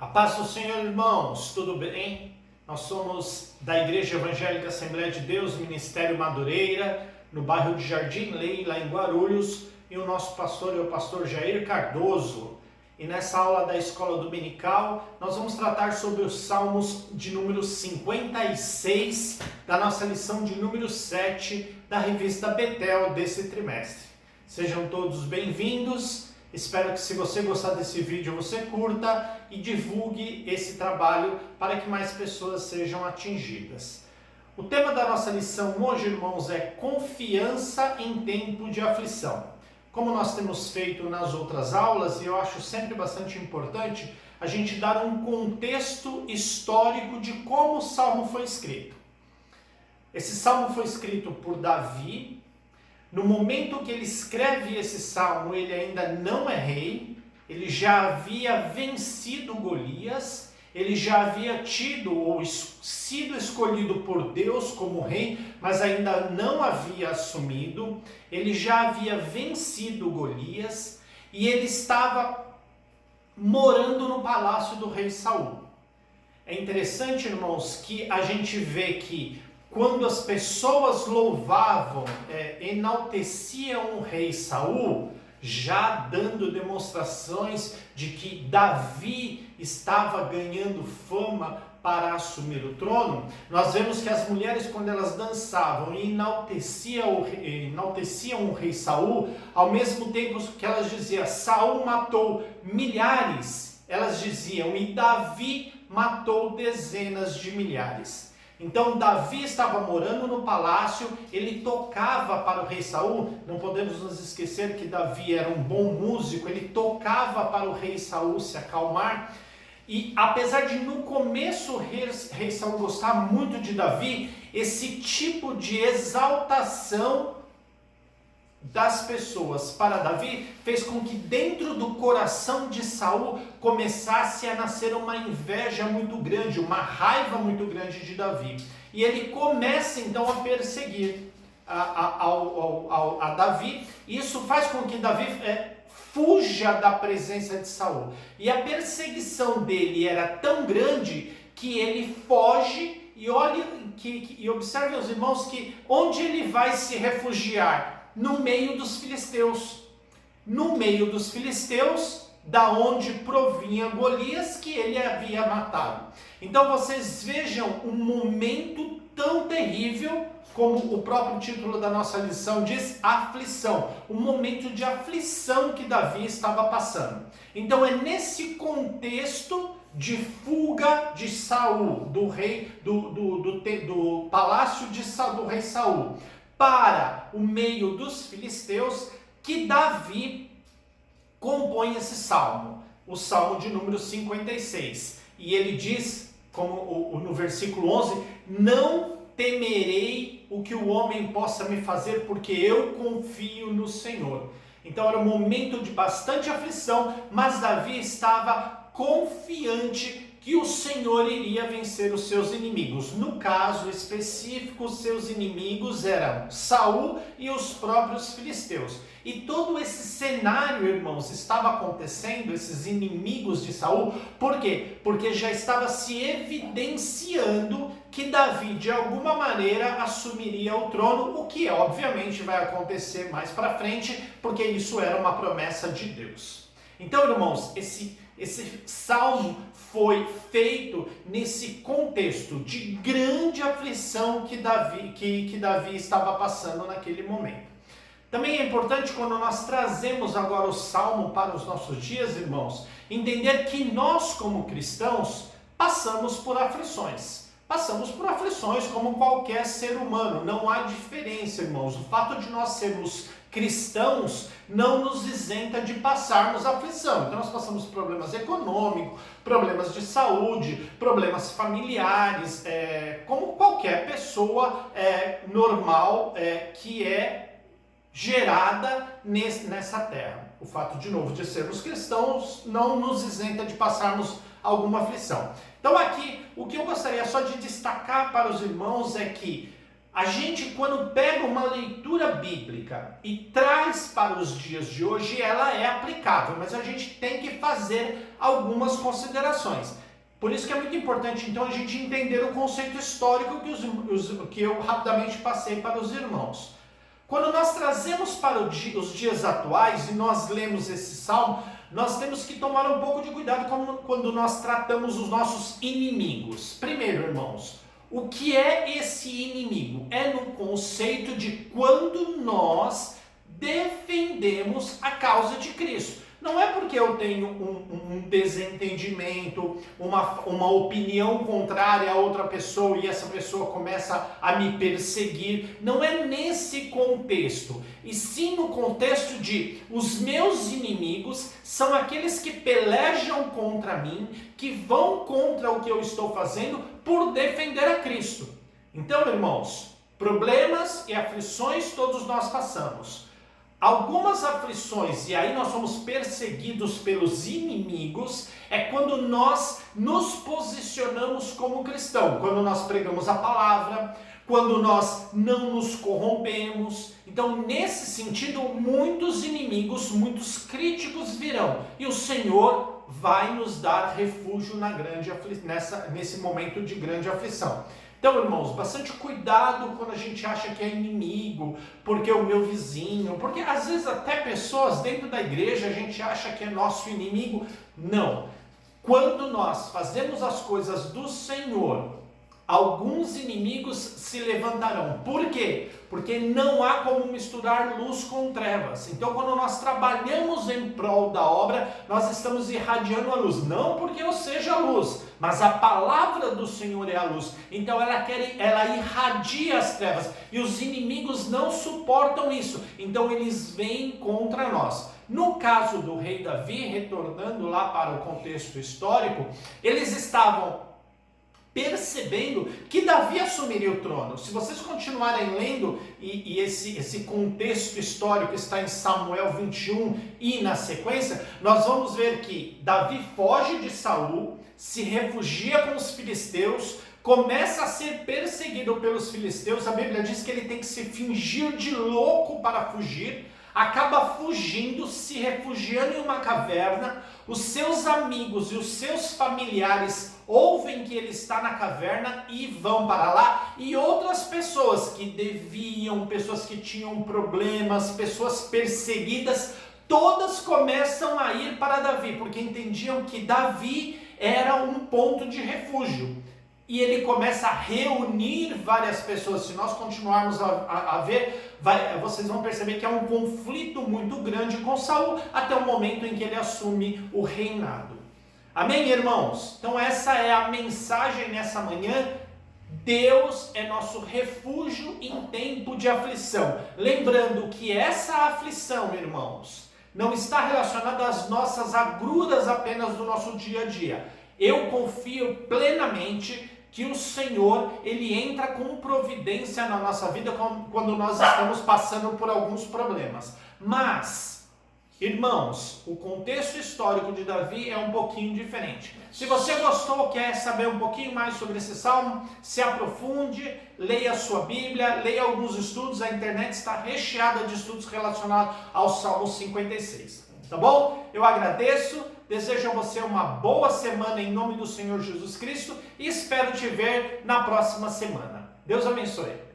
A paz do Senhor, irmãos, tudo bem? Nós somos da Igreja Evangélica Assembleia de Deus, Ministério Madureira, no bairro de Jardim Lei, lá em Guarulhos, e o nosso pastor é o pastor Jair Cardoso. E nessa aula da Escola Dominical, nós vamos tratar sobre os Salmos de número 56, da nossa lição de número 7, da revista Betel desse trimestre. Sejam todos bem-vindos. Espero que, se você gostar desse vídeo, você curta e divulgue esse trabalho para que mais pessoas sejam atingidas. O tema da nossa lição hoje, irmãos, é confiança em tempo de aflição. Como nós temos feito nas outras aulas, e eu acho sempre bastante importante a gente dar um contexto histórico de como o Salmo foi escrito. Esse Salmo foi escrito por Davi. No momento que ele escreve esse salmo, ele ainda não é rei, ele já havia vencido Golias, ele já havia tido ou sido escolhido por Deus como rei, mas ainda não havia assumido, ele já havia vencido Golias e ele estava morando no palácio do rei Saul. É interessante, irmãos, que a gente vê que quando as pessoas louvavam, enalteciam o rei Saul, já dando demonstrações de que Davi estava ganhando fama para assumir o trono, nós vemos que as mulheres, quando elas dançavam e enalteciam o rei Saul, ao mesmo tempo que elas diziam, Saul matou milhares, elas diziam, e Davi matou dezenas de milhares. Então Davi estava morando no palácio, ele tocava para o rei Saul. Não podemos nos esquecer que Davi era um bom músico, ele tocava para o rei Saul se acalmar. E apesar de no começo o rei Saul gostar muito de Davi, esse tipo de exaltação das pessoas para Davi fez com que dentro do coração de Saul começasse a nascer uma inveja muito grande, uma raiva muito grande de Davi. E ele começa então a perseguir a Davi. Isso faz com que Davi fuja da presença de Saul. E a perseguição dele era tão grande que ele foge e observe os irmãos que onde ele vai se refugiar? No meio dos filisteus. No meio dos filisteus, da onde provinha Golias, que ele havia matado. Então vocês vejam um momento tão terrível, como o próprio título da nossa lição diz, aflição. Um momento de aflição que Davi estava passando. Então é nesse contexto de fuga de Saul, do rei, do palácio do rei Saul, para o meio dos filisteus, que Davi compõe esse salmo, o salmo de número 56. E ele diz, como no versículo 11, não temerei o que o homem possa me fazer, porque eu confio no Senhor. Então era um momento de bastante aflição, mas Davi estava confiante que o Senhor iria vencer os seus inimigos. No caso específico, os seus inimigos eram Saul e os próprios filisteus. E todo esse cenário, irmãos, estava acontecendo, esses inimigos de Saul, por quê? Porque já estava se evidenciando que Davi, de alguma maneira, assumiria o trono, o que obviamente vai acontecer mais para frente, porque isso era uma promessa de Deus. Então, irmãos, esse salmo foi feito nesse contexto de grande aflição que Davi estava passando naquele momento. Também é importante, quando nós trazemos agora o salmo para os nossos dias, irmãos, entender que nós, como cristãos, passamos por aflições. Passamos por aflições como qualquer ser humano, não há diferença, irmãos. O fato de nós sermos cristãos não nos isenta de passarmos aflição. Então nós passamos problemas econômicos, problemas de saúde, problemas familiares, como qualquer pessoa normal que é gerada nessa terra. O fato, de novo, de sermos cristãos não nos isenta de passarmos alguma aflição. Então aqui, o que eu gostaria só de destacar para os irmãos é que a gente, quando pega uma leitura bíblica e traz para os dias de hoje, ela é aplicável, mas a gente tem que fazer algumas considerações. Por isso que é muito importante, então, a gente entender o conceito histórico que eu rapidamente passei para os irmãos. Quando nós trazemos para os dias atuais e nós lemos esse salmo, nós temos que tomar um pouco de cuidado quando nós tratamos os nossos inimigos. Primeiro, irmãos, o que é esse inimigo? É no conceito de quando nós defendemos a causa de Cristo. Não é porque eu tenho um desentendimento, uma opinião contrária a outra pessoa e essa pessoa começa a me perseguir. Não é nesse contexto. E sim no contexto de os meus inimigos são aqueles que pelejam contra mim, que vão contra o que eu estou fazendo por defender a Cristo. Então, irmãos, problemas e aflições todos nós passamos. Algumas aflições, e aí nós somos perseguidos pelos inimigos, é quando nós nos posicionamos como cristão, quando nós pregamos a palavra, quando nós não nos corrompemos. Então, nesse sentido, muitos inimigos, muitos críticos virão, e o Senhor vai nos dar refúgio nesse momento de grande aflição. Então, irmãos, bastante cuidado quando a gente acha que é inimigo, porque é o meu vizinho, porque às vezes até pessoas dentro da igreja a gente acha que é nosso inimigo. Não. Quando nós fazemos as coisas do Senhor, alguns inimigos se levantarão. Por quê? Porque não há como misturar luz com trevas. Então, quando nós trabalhamos em prol da obra, nós estamos irradiando a luz. Não porque eu seja a luz, mas a palavra do Senhor é a luz. Então, ela irradia as trevas. E os inimigos não suportam isso. Então, eles vêm contra nós. No caso do rei Davi, retornando lá para o contexto histórico, eles estavam percebendo que Davi assumiria o trono. Se vocês continuarem lendo, e esse contexto histórico está em Samuel 21 e na sequência, nós vamos ver que Davi foge de Saul, se refugia com os filisteus, começa a ser perseguido pelos filisteus. A Bíblia diz que ele tem que se fingir de louco para fugir, acaba fugindo, se refugiando em uma caverna. Os seus amigos e os seus familiares ouvem que ele está na caverna e vão para lá, e outras pessoas que deviam, pessoas que tinham problemas, pessoas perseguidas, todas começam a ir para Davi, porque entendiam que Davi era um ponto de refúgio. E ele começa a reunir várias pessoas. Se nós continuarmos a ver, vocês vão perceber que há um conflito muito grande com Saul, até o momento em que ele assume o reinado. Amém, irmãos? Então essa é a mensagem nessa manhã. Deus é nosso refúgio em tempo de aflição. Lembrando que essa aflição, irmãos, não está relacionada às nossas agruras apenas do nosso dia a dia. Eu confio plenamente que o Senhor, ele entra com providência na nossa vida quando nós estamos passando por alguns problemas. Mas, irmãos, o contexto histórico de Davi é um pouquinho diferente. Se você gostou, quer saber um pouquinho mais sobre esse salmo, se aprofunde, leia a sua Bíblia, leia alguns estudos. A internet está recheada de estudos relacionados ao Salmo 56. Tá bom? Eu agradeço, desejo a você uma boa semana em nome do Senhor Jesus Cristo e espero te ver na próxima semana. Deus abençoe.